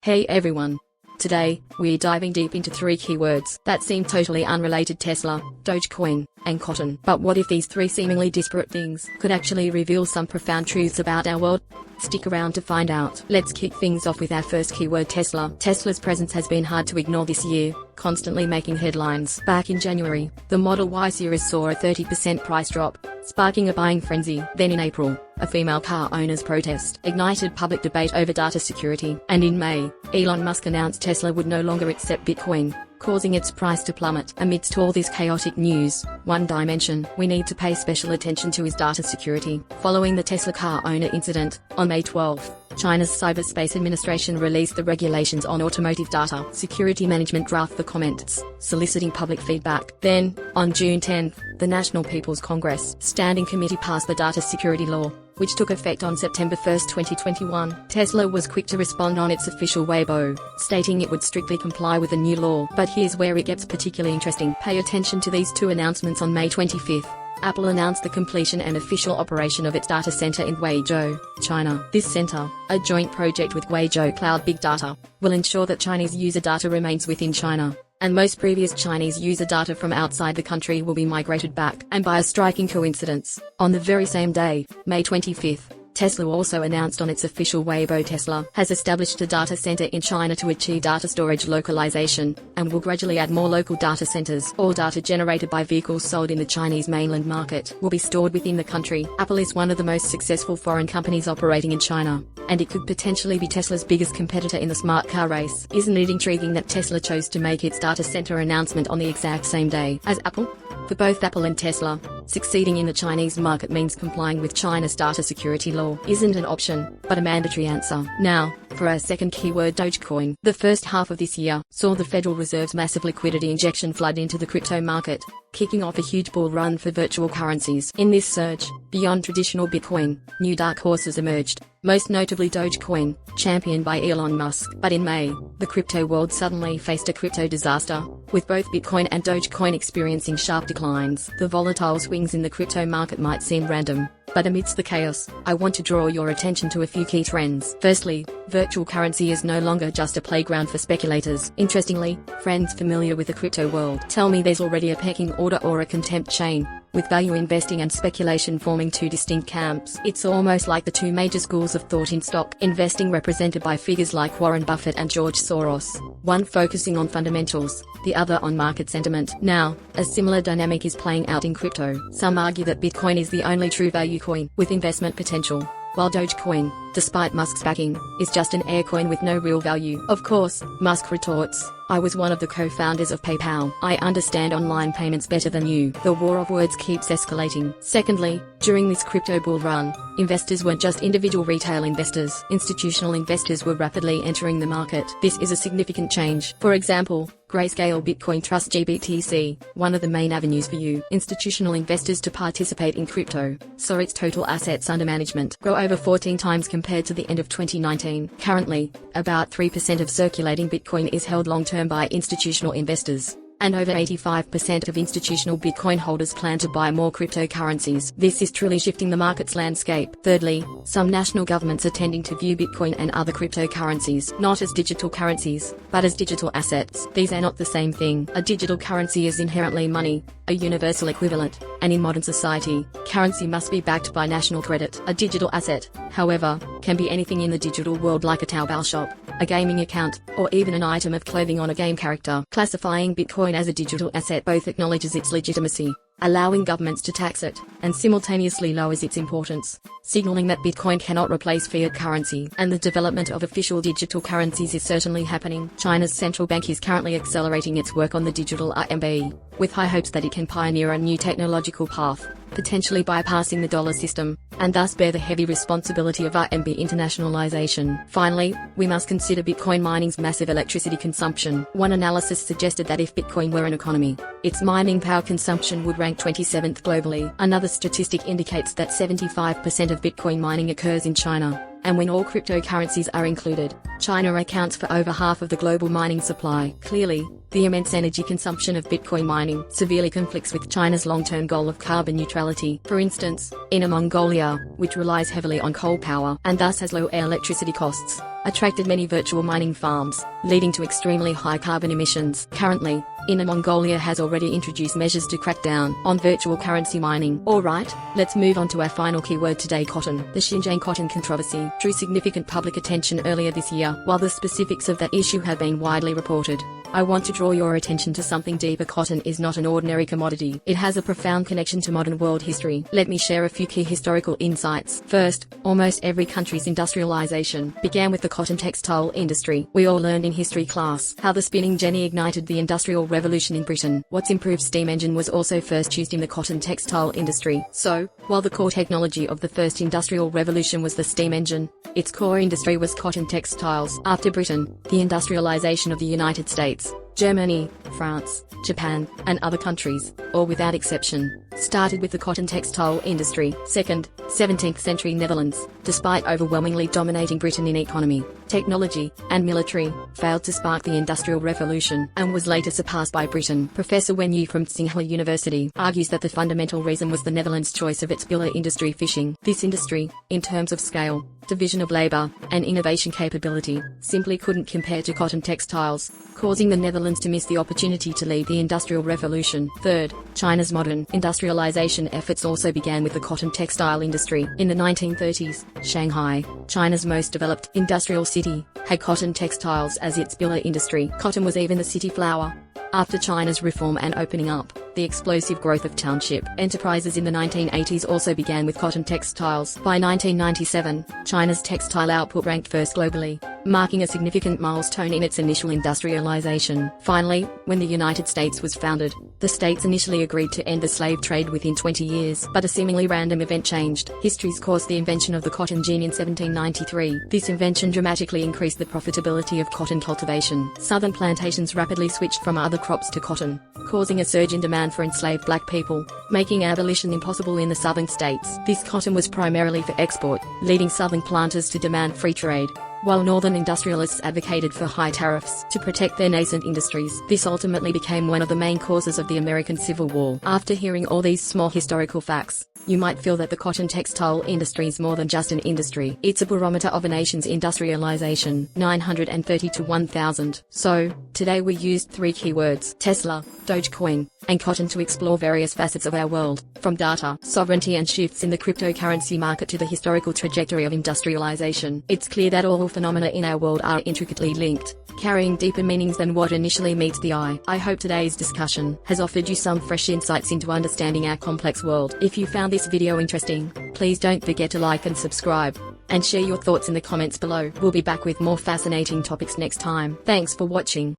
Hey everyone! Today, we're diving deep into three keywords that seem totally unrelated: Tesla, Dogecoin, and cotton. But what if these three seemingly disparate things could actually reveal some profound truths about our world? Stick around to find out. Let's kick things off with our first keyword: Tesla. Tesla's presence has been hard to ignore this year, constantly making headlines. Back in January, the Model Y series saw a 30% price drop, sparking a buying frenzy. Then in April, a female car owners' protest ignited public debate over data security. And in May, Elon Musk announced Tesla would no longer accept Bitcoin, causing its price to plummet. Amidst all this chaotic news, one dimension we need to pay special attention to is data security. Following the Tesla car owner incident, on May 12, China's Cyberspace Administration released the regulations on automotive data security management draft for comments, soliciting public feedback. Then, on June 10, the National People's Congress Standing Committee passed the data security law, which took effect on September 1, 2021. Tesla was quick to respond on its official Weibo, stating it would strictly comply with the new law. But here's where it gets particularly interesting. Pay attention to these two announcements. On May 25, Apple announced the completion and official operation of its data center in Guizhou, China. This center, a joint project with Guizhou Cloud Big Data, will ensure that Chinese user data remains within China, and most previous Chinese user data from outside the country will be migrated back. And by a striking coincidence, on the very same day, May 25, Tesla also announced on its official Weibo Tesla has established a data center in China to achieve data storage localization, and will gradually add more local data centers. All data generated by vehicles sold in the Chinese mainland market will be stored within the country. Apple is one of the most successful foreign companies operating in China, and it could potentially be Tesla's biggest competitor in the smart car race. Isn't it intriguing that Tesla chose to make its data center announcement on the exact same day as Apple? For both Apple and Tesla, succeeding in the Chinese market means complying with China's data security law isn't an option, but a mandatory answer. Now, for our second keyword: Dogecoin. The first half of this year saw the Federal Reserve's massive liquidity injection flood into the crypto market, kicking off a huge bull run for virtual currencies. In this surge, beyond traditional Bitcoin, new dark horses emerged, most notably Dogecoin, championed by Elon Musk. But in May, the crypto world suddenly faced a crypto disaster, with both Bitcoin and Dogecoin experiencing sharp declines. The volatile swings in the crypto market might seem random, but amidst the chaos, I want to draw your attention to a few key trends. Firstly, virtual currency is no longer just a playground for speculators. Interestingly, friends familiar with the crypto world tell me there's already a pecking order or a contempt chain, with value investing and speculation forming two distinct camps. It's almost like the two major schools of thought in stock investing, represented by figures like Warren Buffett and George Soros, one focusing on fundamentals, the other on market sentiment. Now, a similar dynamic is playing out in crypto. Some argue that Bitcoin is the only true value coin with investment potential, while Dogecoin, despite Musk's backing, is just an air coin with no real value. Of course, Musk retorts, "I was one of the co-founders of PayPal. I understand online payments better than you." The war of words keeps escalating. Secondly, during this crypto bull run, investors weren't just individual retail investors. Institutional investors were rapidly entering the market. This is a significant change. For example, Grayscale Bitcoin Trust GBTC, one of the main avenues for institutional investors to participate in crypto, saw its total assets under management grow over 14 times compared to the end of 2019. Currently, about 3% of circulating Bitcoin is held long-term by institutional investors, and over 85% of institutional Bitcoin holders plan to buy more cryptocurrencies. This is truly shifting the market's landscape. Thirdly, some national governments are tending to view Bitcoin and other cryptocurrencies not as digital currencies, but as digital assets. These are not the same thing. A digital currency is inherently money, a universal equivalent, and in modern society, currency must be backed by national credit. A digital asset, however, can be anything in the digital world, like a Taobao shop, a gaming account, or even an item of clothing on a game character. Classifying Bitcoin as a digital asset both acknowledges its legitimacy, allowing governments to tax it, and simultaneously lowers its importance, signaling that Bitcoin cannot replace fiat currency. And the development of official digital currencies is certainly happening. China's central bank is currently accelerating its work on the digital RMB, with high hopes that it can pioneer a new technological path, potentially bypassing the dollar system, and thus bear the heavy responsibility of RMB internationalization. Finally, we must consider Bitcoin mining's massive electricity consumption. One analysis suggested that if Bitcoin were an economy, its mining power consumption would rank 27th globally. Another statistic indicates that 75% of Bitcoin mining occurs in China, and when all cryptocurrencies are included, China accounts for over half of the global mining supply. Clearly, the immense energy consumption of Bitcoin mining severely conflicts with China's long-term goal of carbon neutrality. For instance, Inner Mongolia, which relies heavily on coal power and thus has low electricity costs, attracted many virtual mining farms, leading to extremely high carbon emissions. Currently, Inner Mongolia has already introduced measures to crack down on virtual currency mining. Alright, let's move on to our final keyword today: cotton. The Xinjiang cotton controversy drew significant public attention earlier this year. While the specifics of that issue have been widely reported, I want to draw your attention to something deeper. Cotton is not an ordinary commodity. It has a profound connection to modern world history. Let me share a few key historical insights. First, almost every country's industrialization began with the cotton textile industry. We all learned in history class how the spinning jenny ignited the Industrial Revolution in Britain. Watt's improved steam engine was also first used in the cotton textile industry. So, while the core technology of the first industrial revolution was the steam engine, its core industry was cotton textiles. After Britain, the industrialization of the United States, Germany, France, Japan, and other countries, all without exception, started with the cotton textile industry. Second, 17th century Netherlands, despite overwhelmingly dominating Britain in economy, technology, and military, failed to spark the Industrial Revolution, and was later surpassed by Britain. Professor Wen Yu from Tsinghua University argues that the fundamental reason was the Netherlands' choice of its pillar industry, fishing. This industry, in terms of scale, division of labor, and innovation capability, simply couldn't compare to cotton textiles, causing the Netherlands to miss the opportunity to lead the Industrial Revolution. Third, China's modern industrialization efforts also began with the cotton textile industry. In the 1930s, Shanghai, China's most developed industrial city, had cotton textiles as its pillar industry. Cotton was even the city flower. After China's reform and opening up, the explosive growth of township enterprises in the 1980s also began with cotton textiles. By 1997, China's textile output ranked first globally, marking a significant milestone in its initial industrialization. Finally, when the United States was founded, the states initially agreed to end the slave trade within 20 years, but a seemingly random event changed history's course: the invention of the cotton gin in 1793. This invention dramatically increased the profitability of cotton cultivation. Southern plantations rapidly switched from other crops to cotton, causing a surge in demand for enslaved black people, making abolition impossible in the southern states. This cotton was primarily for export, leading southern planters to demand free trade, while northern industrialists advocated for high tariffs to protect their nascent industries. This ultimately became one of the main causes of the American Civil War. After hearing all these small historical facts, you might feel that the cotton textile industry is more than just an industry. It's a barometer of a nation's industrialization. 930 to 1000. So, today we used 3 keywords: Tesla, Dogecoin, and cotton to explore various facets of our world, from data sovereignty and shifts in the cryptocurrency market to the historical trajectory of industrialization. It's clear that all phenomena in our world are intricately linked, carrying deeper meanings than what initially meets the eye. I hope today's discussion has offered you some fresh insights into understanding our complex world. If you found this video interesting, please don't forget to like and subscribe, and share your thoughts in the comments below. We'll be back with more fascinating topics next time. Thanks for watching.